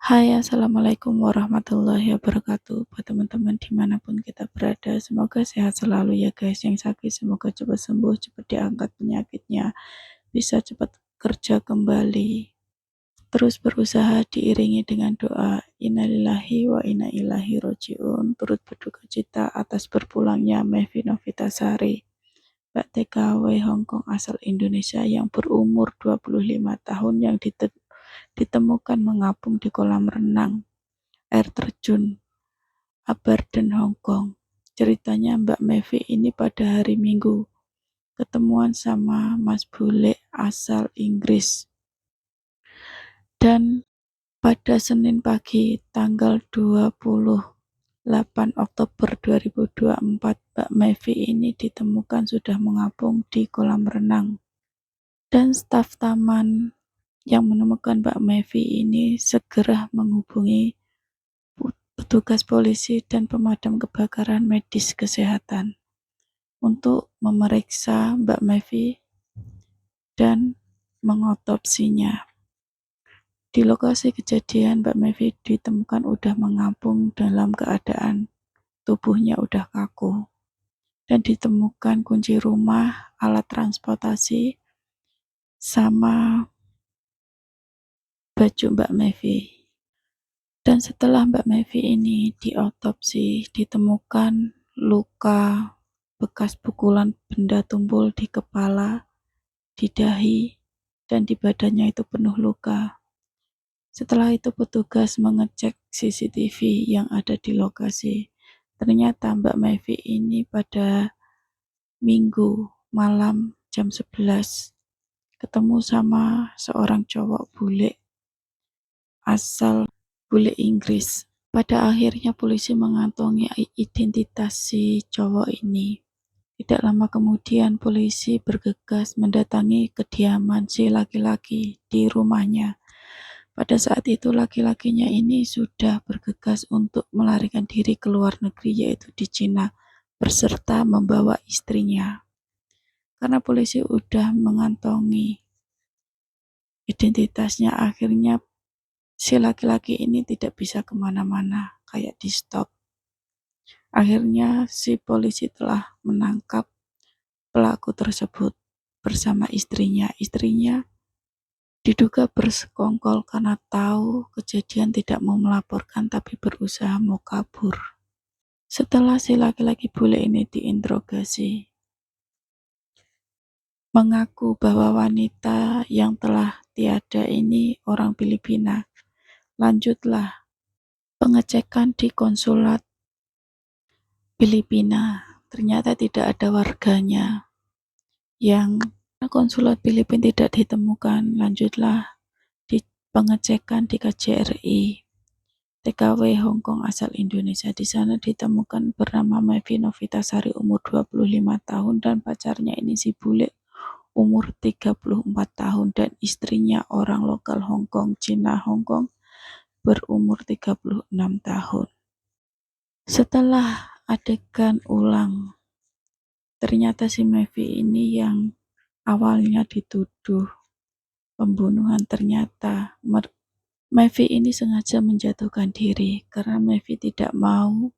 Hai, assalamualaikum warahmatullahi wabarakatuh. Buat teman-teman dimanapun kita berada, semoga sehat selalu ya guys. Yang sakit semoga cepat sembuh, cepat diangkat penyakitnya, bisa cepat kerja kembali. Terus berusaha diiringi dengan doa innalillahi wa inna ilaihi rojiun. Turut berduka cita atas berpulangnya Mevy Novitasari, Mbak TKW Hongkong asal Indonesia yang berumur 25 tahun yang ditemukan mengapung di kolam renang air terjun Aberdeen, Hongkong. Ceritanya Mbak Mevy ini pada hari Minggu ketemuan sama Mas Bule asal Inggris. Dan pada Senin pagi tanggal 28 Oktober 2024, Mbak Mevy ini ditemukan sudah mengapung di kolam renang. Dan staf taman yang menemukan Mbak Mevy ini segera menghubungi petugas polisi dan pemadam kebakaran medis kesehatan untuk memeriksa Mbak Mevy dan mengotopsinya. Di lokasi kejadian, Mbak Mevy ditemukan udah mengapung dalam keadaan tubuhnya udah kaku. Dan ditemukan kunci rumah, alat transportasi, sama baju Mbak Mevy. Dan setelah Mbak Mevy ini diotopsi, ditemukan luka bekas pukulan benda tumpul di kepala, di dahi, dan di badannya itu penuh luka. Setelah itu petugas mengecek CCTV yang ada di lokasi. Ternyata Mbak Mevy ini pada Minggu malam jam 11 ketemu sama seorang cowok bule asal bule Inggris. Pada akhirnya polisi mengantongi identitas si cowok ini. Tidak lama kemudian polisi bergegas mendatangi kediaman si laki-laki di rumahnya. Pada saat itu laki-lakinya ini sudah bergegas untuk melarikan diri ke luar negeri, yaitu di Cina, berserta membawa istrinya. Karena polisi sudah mengantongi identitasnya, akhirnya si laki-laki ini tidak bisa kemana-mana, kayak di stop. Akhirnya si polisi telah menangkap pelaku tersebut bersama istrinya. Istrinya diduga bersekongkol karena tahu kejadian, tidak mau melaporkan tapi berusaha mau kabur. Setelah si laki-laki bule ini diinterogasi, mengaku bahwa wanita yang telah tiada ini orang Filipina. Lanjutlah pengecekan di konsulat Filipina. Ternyata tidak ada warganya. Yang konsulat Filipina tidak ditemukan. Lanjutlah di pengecekan di KJRI TKW Hongkong asal Indonesia. Di sana ditemukan bernama Mevy Novitasari umur 25 tahun dan pacarnya ini si bule umur 34 tahun dan istrinya orang lokal Hongkong, Cina Hongkong berumur 36 tahun. Setelah adegan ulang, ternyata si Mevy ini yang awalnya dituduh pembunuhan, ternyata Mevy ini sengaja menjatuhkan diri karena Mevy tidak mau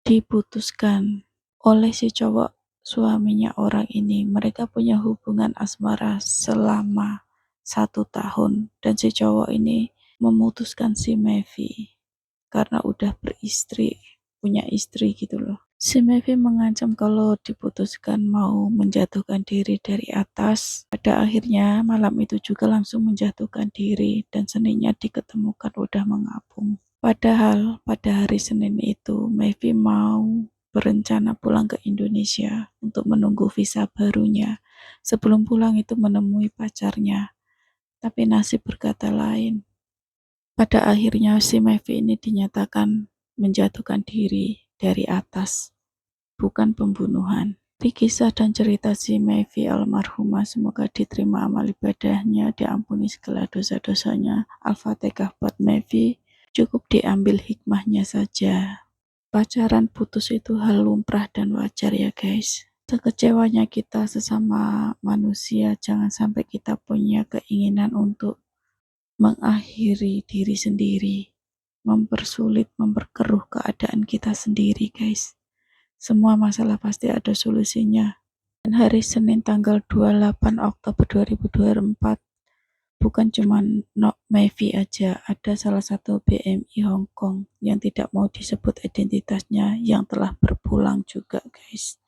diputuskan oleh si cowok suaminya orang ini. Mereka punya hubungan asmara selama 1 tahun dan si cowok ini memutuskan si Mevy karena udah beristri, punya istri gitu loh. Si Mevy mengancam kalau diputuskan mau menjatuhkan diri dari atas. Pada akhirnya malam itu juga langsung menjatuhkan diri dan Seninnya diketemukan udah mengapung. Padahal pada hari Senin itu Mevy mau berencana pulang ke Indonesia untuk menunggu visa barunya. Sebelum pulang itu menemui pacarnya. Tapi nasib berkata lain. Pada akhirnya si Mevy ini dinyatakan menjatuhkan diri dari atas, bukan pembunuhan. Di kisah dan cerita si Mevy almarhumah, semoga diterima amal ibadahnya, diampuni segala dosa-dosanya. Al-Fatihah buat Mevy. Cukup diambil hikmahnya saja. Pacaran putus itu hal lumrah dan wajar ya guys. Sekecewanya kita sesama manusia, jangan sampai kita punya keinginan untuk mengakhiri diri sendiri, mempersulit, memperkeruh keadaan kita sendiri, guys. Semua masalah pasti ada solusinya. Dan hari Senin tanggal 28 Oktober 2024, bukan cuma Mevi aja, ada salah satu BMI Hong Kong yang tidak mau disebut identitasnya yang telah berpulang juga, guys.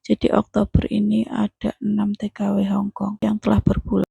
Jadi Oktober ini ada 6 TKW Hong Kong yang telah berpulang.